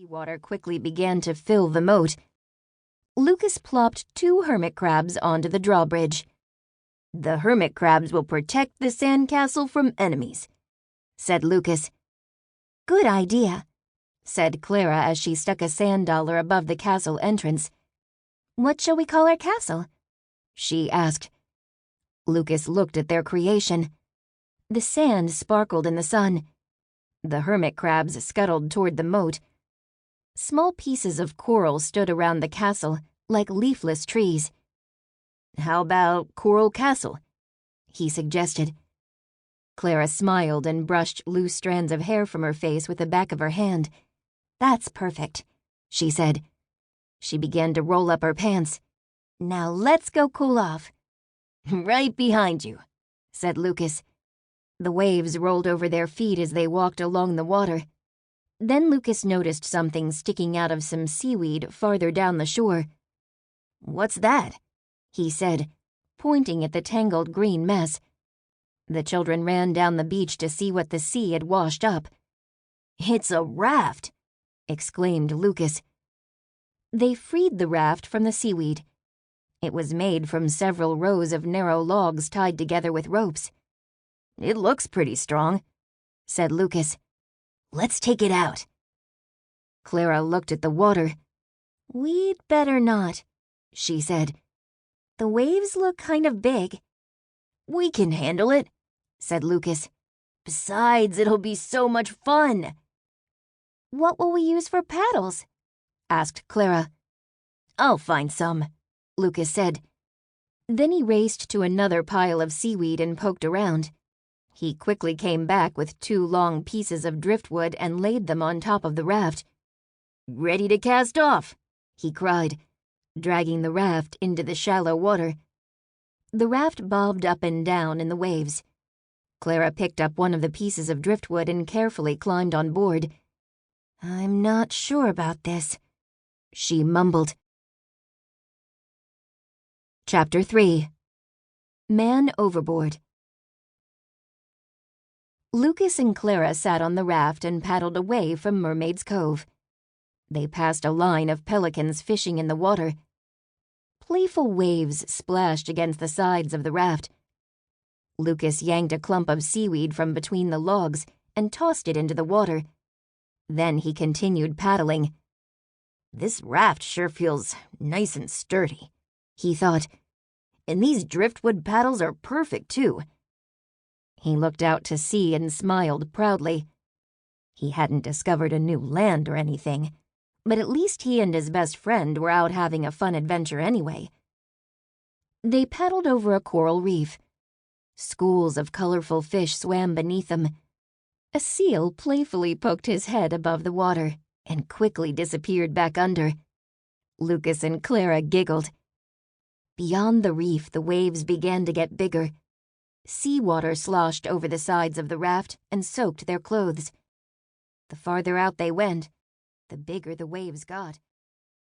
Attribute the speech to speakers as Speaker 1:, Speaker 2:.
Speaker 1: Seawater quickly began to fill the moat. Lucas plopped 2 hermit crabs onto the drawbridge. "The hermit crabs will protect the sandcastle from enemies," said Lucas. "Good idea," said Clara as she stuck a sand dollar above the castle entrance. "What shall we call our castle?" she asked. Lucas looked at their creation. The sand sparkled in the sun. The hermit crabs scuttled toward the moat. Small pieces of coral stood around the castle, like leafless trees. "How about Coral Castle?" he suggested. Clara smiled and brushed loose strands of hair from her face with the back of her hand. "That's perfect," she said. She began to roll up her pants. "Now let's go cool off." "Right behind you," said Lucas. The waves rolled over their feet as they walked along the water. Then Lucas noticed something sticking out of some seaweed farther down the shore. "What's that?" he said, pointing at the tangled green mess. The children ran down the beach to see what the sea had washed up. "It's a raft!" exclaimed Lucas. They freed the raft from the seaweed. It was made from several rows of narrow logs tied together with ropes. "It looks pretty strong," said Lucas. "Let's take it out." Clara looked at the water. "We'd better not," she said. "The waves look kind of big." "We can handle it," said Lucas. "Besides, it'll be so much fun." "What will we use for paddles?" asked Clara. "I'll find some," Lucas said. Then he raced to another pile of seaweed and poked around. He quickly came back with 2 long pieces of driftwood and laid them on top of the raft. "Ready to cast off," he cried, dragging the raft into the shallow water. The raft bobbed up and down in the waves. Clara picked up one of the pieces of driftwood and carefully climbed on board. "I'm not sure about this," she mumbled. Chapter 3. Man Overboard. Lucas and Clara sat on the raft and paddled away from Mermaid's Cove. They passed a line of pelicans fishing in the water. Playful waves splashed against the sides of the raft. Lucas yanked a clump of seaweed from between the logs and tossed it into the water. Then he continued paddling. "This raft sure feels nice and sturdy," he thought. "And these driftwood paddles are perfect, too." He looked out to sea and smiled proudly. He hadn't discovered a new land or anything, but at least he and his best friend were out having a fun adventure anyway. They paddled over a coral reef. Schools of colorful fish swam beneath them. A seal playfully poked his head above the water and quickly disappeared back under. Lucas and Clara giggled. Beyond the reef, the waves began to get bigger. Seawater sloshed over the sides of the raft and soaked their clothes. The farther out they went, the bigger the waves got.